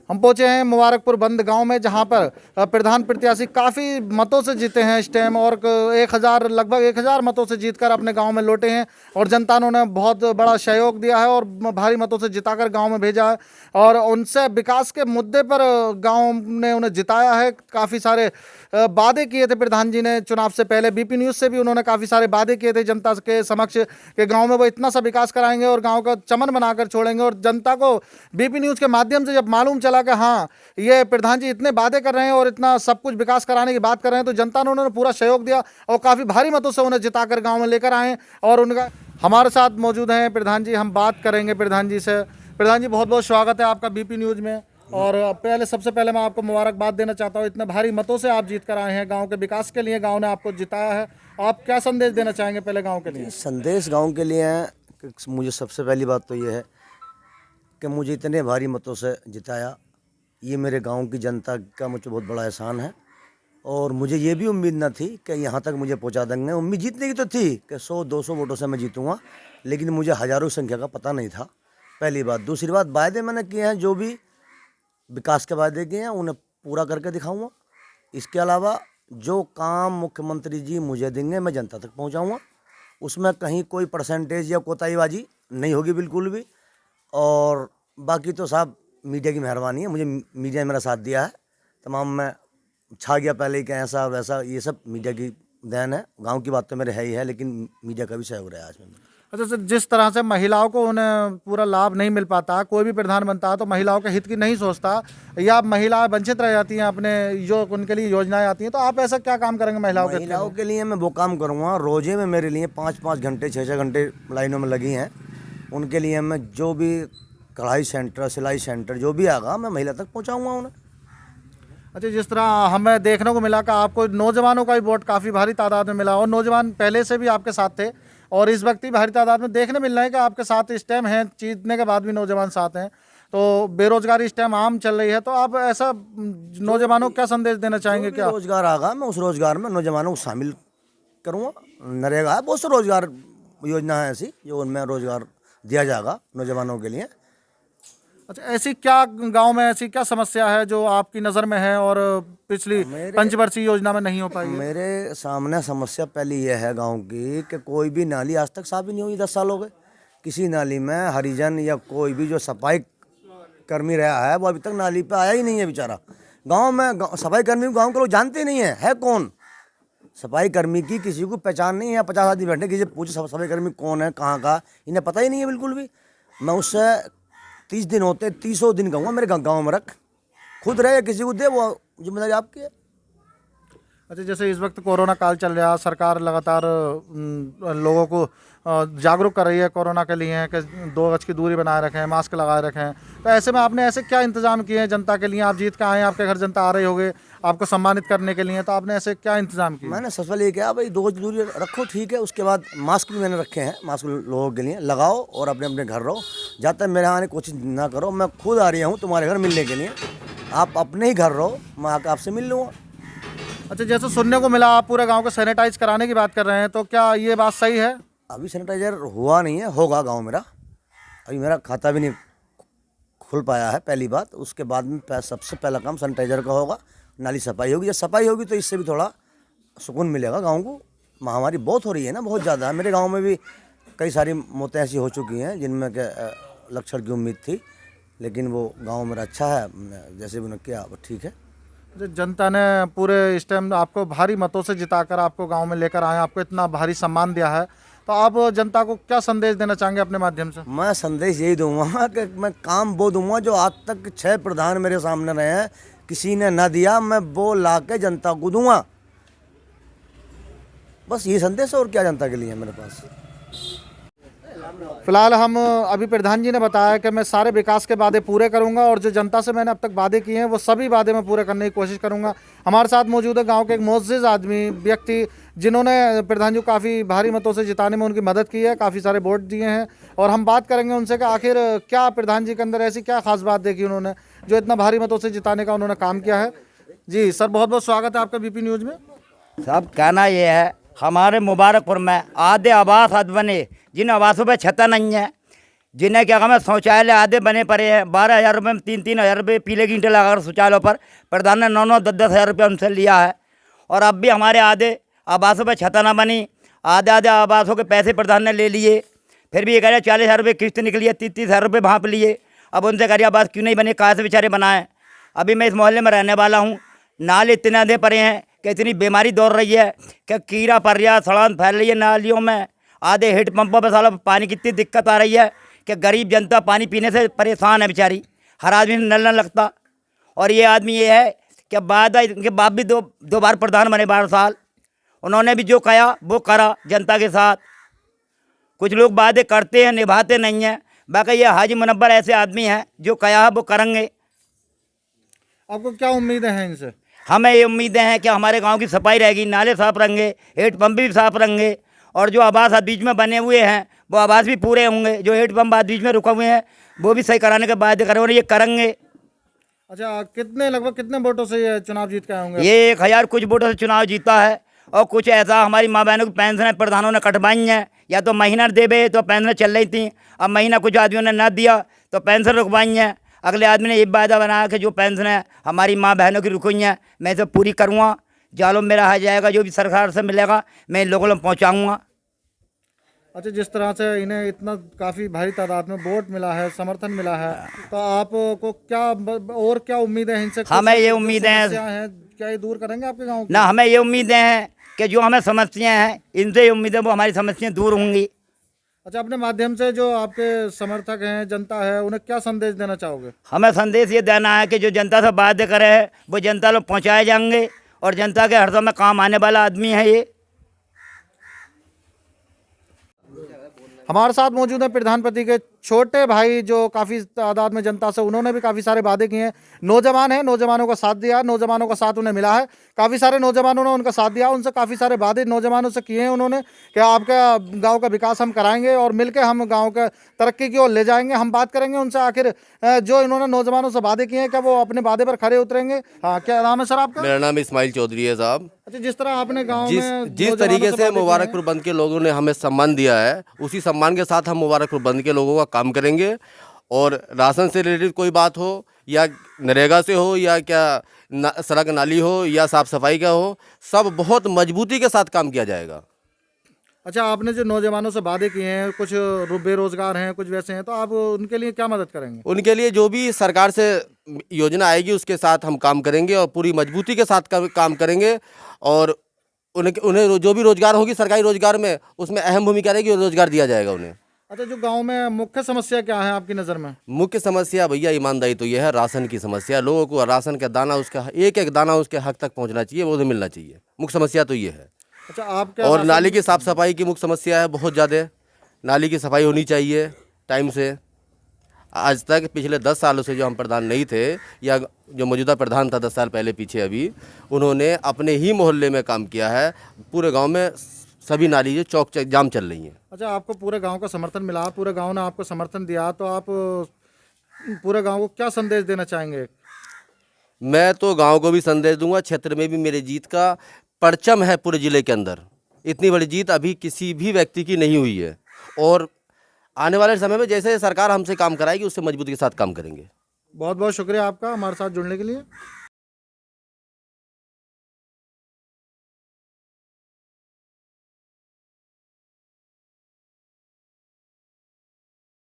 हम पहुंचे हैं मुबारकपुर बंद गांव में, जहां पर प्रधान प्रत्याशी काफ़ी मतों से जीते हैं इस टाइम, और 1000 लगभग 1000 मतों से जीतकर अपने गांव में लौटे हैं। और जनता ने उन्हें बहुत बड़ा सहयोग दिया है और भारी मतों से जिताकर गांव में भेजा है, और उनसे विकास के मुद्दे पर गांव ने उन्हें जिताया है। काफ़ी सारे वादे किए थे प्रधान जी ने चुनाव से पहले, बीपी न्यूज़ से भी उन्होंने काफ़ी सारे वादे किए थे जनता के समक्ष कि गांव में वो इतना सा विकास कराएंगे और गांव का चमन बनाकर छोड़ेंगे। और जनता को बीपी न्यूज़ के माध्यम से जब मालूम चला कि हाँ, ये प्रधान जी इतने वादे कर रहे हैं और इतना सब कुछ विकास कराने की बात कर रहे हैं, तो जनता ने उन्होंने पूरा सहयोग दिया और काफ़ी भारी मतों से उन्हें जिताकर गाँव में लेकर आए। और उनका हमारे साथ मौजूद हैं प्रधान जी, हम बात करेंगे प्रधान जी से। प्रधान जी, बहुत बहुत स्वागत है आपका बीपी न्यूज़ में। और सबसे पहले मैं आपको मुबारकबाद देना चाहता हूँ, इतने भारी मतों से आप जीत कर आए हैं, गांव के विकास के लिए गांव ने आपको जिताया है। आप क्या संदेश देना चाहेंगे पहले गांव के लिए? संदेश गांव के लिए है कि मुझे सबसे पहली बात तो ये है कि मुझे इतने भारी मतों से जिताया, ये मेरे गांव की जनता का मुझे बहुत बड़ा एहसान है। और मुझे ये भी उम्मीद ना थी कि यहाँ तक मुझे पहुँचा देंगे। उम्मीद जीतने की तो थी कि 100-200 वोटों से मैं जीतूँगा, लेकिन मुझे हज़ारों की संख्या का पता नहीं था, पहली बात। दूसरी बात, वायदे मैंने किए हैं, जो भी विकास के वायदे किए हैं उन्हें पूरा करके दिखाऊंगा। इसके अलावा जो काम मुख्यमंत्री जी मुझे देंगे मैं जनता तक पहुंचाऊंगा, उसमें कहीं कोई परसेंटेज या कोताहीबाजी नहीं होगी बिल्कुल भी। और बाकी तो साहब मीडिया की मेहरबानी है, मुझे मीडिया ने मेरा साथ दिया है तमाम। मैं छा गया पहले ही कि ऐसा वैसा, ये सब मीडिया की देन है। गाँव की बात तो मेरे है ही है, लेकिन मीडिया का भी सहयोग रहा है आज में। अच्छा सर, जिस तरह से महिलाओं को उन्हें पूरा लाभ नहीं मिल पाता, कोई भी प्रधान बनता है तो महिलाओं के हित की नहीं सोचता, या महिलाएं वंचित रह जाती हैं अपने जो उनके लिए योजनाएं आती हैं, तो आप ऐसा क्या काम करेंगे महिलाओं के लिए? मैं वो काम करूँगा, रोजे में मेरे लिए 5-5 घंटे 6-6 घंटे लाइनों में लगी हैं, उनके लिए मैं जो भी कढ़ाई सेंटर, सिलाई सेंटर जो भी आगा मैं महिला तक पहुँचाऊँगा उन्हें। अच्छा, जिस तरह हमें देखने को मिला कि आपको नौजवानों का भी वोट काफ़ी भारी तादाद में मिला, और नौजवान पहले से भी आपके साथ थे और इस वक्त भी भारी तादाद में देखने मिल रहा है कि आपके साथ इस टाइम हैं, जीतने के बाद भी नौजवान साथ हैं। तो बेरोजगारी इस टाइम आम चल रही है, तो आप ऐसा नौजवानों को क्या संदेश देना चाहेंगे? क्या रोजगार आगा मैं उस रोजगार में नौजवानों को शामिल करूँगा। नरेगा है, बहुत से रोजगार योजना है ऐसी जो उनमें रोजगार दिया जाएगा नौजवानों के लिए। अच्छा, ऐसी क्या गांव में ऐसी क्या समस्या है जो आपकी नज़र में है और पिछली पंचवर्षीय योजना में नहीं हो पाई है? मेरे सामने समस्या पहली ये है गांव की कि कोई भी नाली आज तक साफ ही नहीं हुई। 10 साल हो गए, किसी नाली में हरिजन या कोई भी जो सफाई कर्मी रहा है वो अभी तक नाली पे आया ही नहीं है बेचारा। गाँव में सफाई कर्मी गाँव के लोग जानते ही नहीं है कौन सफाई कर्मी की, किसी को पहचान नहीं है। 50 आदमी बैठे, किसी पूछे सफाई कर्मी कौन है, कहाँ का, इन्हें पता ही नहीं है बिल्कुल भी। मैं उससे 30 दिन होते 30 दिन कहूँगा मेरे गांव में रख, खुद रहे किसी को दे, वो जिम्मेदारी आपकी है। अच्छा, जैसे इस वक्त कोरोना काल चल रहा है, सरकार लगातार लोगों को जागरूक कर रही है कोरोना के लिए कि 2 गज की दूरी बनाए रखें, मास्क लगाए रखें, तो ऐसे में आपने ऐसे क्या इंतजाम किए हैं जनता के लिए? आप जीत के आए हैं, आपके घर जनता आ रही होगी आपको सम्मानित करने के लिए, तो आपने ऐसे क्या इंतजाम किए? मैंने सबसे पहले ये किया भाई 2 गज दूरी रखो, ठीक है। उसके बाद मास्क भी मैंने रखे हैं, मास्क लोगों के लिए लगाओ और अपने अपने घर रहो। जब तक मेरे आने की कोशिश ना करो, मैं खुद आ रही हूँ तुम्हारे घर मिलने के लिए, आप अपने ही घर रहो, मैं आकर आपसे मिल लूँगा। अच्छा, जैसे सुनने को मिला आप पूरे गांव को सैनिटाइज कराने की बात कर रहे हैं, तो क्या ये बात सही है? अभी सैनिटाइजर हुआ नहीं है, होगा गांव मेरा। अभी मेरा खाता भी नहीं खुल पाया है, पहली बात। उसके बाद में सबसे पहला काम सैनिटाइजर का होगा, नाली सफाई होगी। जब सफाई होगी तो इससे भी थोड़ा सुकून मिलेगा गांव को। महामारी बहुत हो रही है ना, बहुत ज़्यादा। मेरे गाँव में भी कई सारी मौतें ऐसी हो चुकी हैं जिनमें के लक्षण की उम्मीद थी, लेकिन वो गाँव मेरा अच्छा है, जैसे भी उन्होंने किया वो ठीक है। जनता ने पूरे इस टाइम आपको भारी मतों से जिताकर आपको गांव में लेकर आए, आपको इतना भारी सम्मान दिया है, तो आप जनता को क्या संदेश देना चाहेंगे अपने माध्यम से? मैं संदेश यही दूंगा कि मैं काम वो दूंगा जो आज तक 6 प्रधान मेरे सामने रहे हैं, किसी ने ना दिया, मैं वो ला के जनता को दूंगा। बस ये संदेश, और क्या जनता के लिए है मेरे पास। फिलहाल हम अभी प्रधान जी ने बताया कि मैं सारे विकास के वादे पूरे करूंगा, और जो जनता से मैंने अब तक वादे किए हैं वो सभी वादे मैं पूरे करने की कोशिश करूंगा। हमारे साथ मौजूद है गांव के एक मोअज़्ज़िज़ आदमी, व्यक्ति, जिन्होंने प्रधान जी को काफ़ी भारी मतों से जिताने में उनकी मदद की है, काफ़ी सारे वोट दिए हैं, और हम बात करेंगे उनसे कि आखिर क्या प्रधान जी के अंदर ऐसी क्या खास बात देखी उन्होंने जो इतना भारी मतों से जिताने का उन्होंने काम किया है। जी सर, बहुत बहुत स्वागत है आपका बीपी न्यूज़ में। सब कहना ये है, हमारे मुबारकपुर में आधे आवास आज बने, जिन आवासों पर छत नहीं है, जिन्हें क्या कहा शौचालय आधे बने पड़े हैं, 12,000 रुपये में 3-3 हज़ार रुपये पीले की ईंटें लगाकर शौचालयों पर प्रधान ने 9-9, 10-10 हज़ार रुपये उनसे लिया है। और अब भी हमारे आधे आवासों पर छत न बनी, आधे आवासों के पैसे प्रधान ने ले लिए। फिर भी ये कह रहे 40,000 रुपये किस्त निकली है, 30-30 हज़ार रुपये भाँप लिए। अब उनसे कह रही आवास क्यों नहीं बने, कहाँ से बेचारे बनाए। अभी मैं इस मोहल्ले में रहने वाला हूँ, नाले इतने आधे पड़े हैं कि इतनी बीमारी दौड़ रही है कि कीड़ा पड़ रहा है, सड़ान फैल रही है नालियों में। आधे हेड पंपों पर साला पानी की इतनी दिक्कत आ रही है कि गरीब जनता पानी पीने से परेशान है बेचारी। हर आदमी में नल न लगता। और ये आदमी ये है कि बाद इनके बाप भी दो बार प्रधान बने 12 साल, उन्होंने भी जो कहा वो करा जनता के साथ। कुछ लोग वादे करते हैं निभाते नहीं हैं, बाकी ये हाजी मुनव्वर ऐसे आदमी हैं जो कहा है वो करेंगे। आपको क्या उम्मीदें हैं इनसे? हमें ये उम्मीदें हैं कि हमारे गांव की सफाई रहेगी, नाले साफ रहेंगे, हेड पंप भी साफ रहेंगे, और जो आवास बीच में बने हुए हैं वो आवास भी पूरे होंगे। जो हेड पंप बीच में रुके हुए हैं वो भी सही कराने के बाद करें, और ये करेंगे। अच्छा, लगभग कितने वोटों से ये चुनाव जीत के आए होंगे? ये 1,000 कुछ वोटों से चुनाव जीता है। और कुछ ऐसा हमारी माँ बहनों की पेंशन प्रधानों ने कटवाई हैं, या तो महीना देवे तो पेंशन चल रही थी, अब महीना कुछ आदमियों ने न दिया तो पेंशन रुकवाई हैं। अगले आदमी ने ये वादा बनाया कि जो पेंशन है हमारी माँ बहनों की रुकी हैं मैं इसे पूरी करूँगा, जालो मेरा आ जाएगा, जो भी सरकार से मिलेगा मैं इन लोगों को पहुँचाऊँगा। अच्छा, जिस तरह से इन्हें इतना काफ़ी भारी तादाद में वोट मिला है, समर्थन मिला है, तो आपको क्या उम्मीदें हैं इनसे? हमें ये उम्मीदें हैं, क्या ये दूर करेंगे आपके गाँव की? ना, हमें ये उम्मीदें हैं कि जो हमें समस्याएं हैं इनसे ये उम्मीदें वो हमारी समस्याएं दूर होंगी। अच्छा, अपने माध्यम से जो आपके समर्थक हैं, जनता है, उन्हें क्या संदेश देना चाहोगे? हमें संदेश ये देना है कि जो जनता से वादे करे है वो जनता लोग पहुँचाए जाएंगे, और जनता के हर समय काम आने वाला आदमी है ये। हमारे साथ मौजूद है प्रधानपति के छोटे भाई, जो काफ़ी तादाद में जनता से, उन्होंने भी काफ़ी सारे वादे किए हैं। नौजवान हैं, नौजवानों का साथ दिया, नौजवानों का साथ उन्हें मिला है, काफ़ी सारे नौजवानों ने उनका साथ दिया, उनसे काफ़ी सारे वादे नौजवानों से किए हैं उन्होंने कि आपका गांव का विकास हम कराएंगे और मिलकर हम गांव का तरक्की की ओर ले जाएंगे। हम बात करेंगे उनसे, आखिर जो इन्होंने नौजवानों से वादे किए हैं क्या वो अपने वादे पर खरे उतरेंगे? हाँ, क्या नाम है सर आपका? मेरा नाम इस्माइल चौधरी है साहब। अच्छा, जिस तरह आपने गाँव में जिस तरीके से मुबारकपुर बंद के लोगों ने हमें सम्मान दिया है, उसी सम्मान के साथ हम मुबारकपुर बंद के लोगों का काम करेंगे। और राशन से रिलेटेड कोई बात हो, या नरेगा से हो, या सड़क नाली हो, या साफ़ सफाई का हो, सब बहुत मजबूती के साथ काम किया जाएगा। अच्छा, आपने जो नौजवानों से वादे किए हैं, कुछ बेरोजगार हैं, कुछ वैसे हैं, तो आप उनके लिए क्या मदद करेंगे? उनके लिए जो भी सरकार से योजना आएगी उसके साथ हम काम करेंगे और पूरी मजबूती के साथ काम करेंगे। और उन्हें जो भी रोजगार होगी सरकारी रोजगार में, उसमें अहम भूमिका रहेगी और रोजगार दिया जाएगा उन्हें। अच्छा, जो गांव में मुख्य समस्या क्या है आपकी नज़र में? मुख्य समस्या भैया ईमानदारी तो ये है, राशन की समस्या। लोगों को राशन का दाना, उसका एक एक दाना उसके हक तक पहुंचना चाहिए, वो उन्हें मिलना चाहिए। मुख्य समस्या तो ये है। अच्छा, आप क्या? और नाली की साफ़ सफाई की मुख्य समस्या है बहुत ज़्यादा। नाली की सफाई होनी चाहिए टाइम से। आज तक पिछले 10 सालों से जो हम प्रधान नहीं थे, या जो मौजूदा प्रधान था 10 साल पहले पीछे, अभी उन्होंने अपने ही मोहल्ले में काम किया है। पूरे गांव में सभी नाली जो चौक जाम चल रही हैं। अच्छा, आपको पूरे गांव का समर्थन मिला, पूरे गांव ने आपको समर्थन दिया, तो आप पूरे गांव को क्या संदेश देना चाहेंगे? मैं तो गांव को भी संदेश दूंगा, क्षेत्र में भी मेरे जीत का परचम है। पूरे ज़िले के अंदर इतनी बड़ी जीत अभी किसी भी व्यक्ति की नहीं हुई है, और आने वाले समय में जैसे सरकार हमसे काम कराएगी उससे मजबूती के साथ काम करेंगे। बहुत बहुत शुक्रिया आपका हमारे साथ जुड़ने के लिए।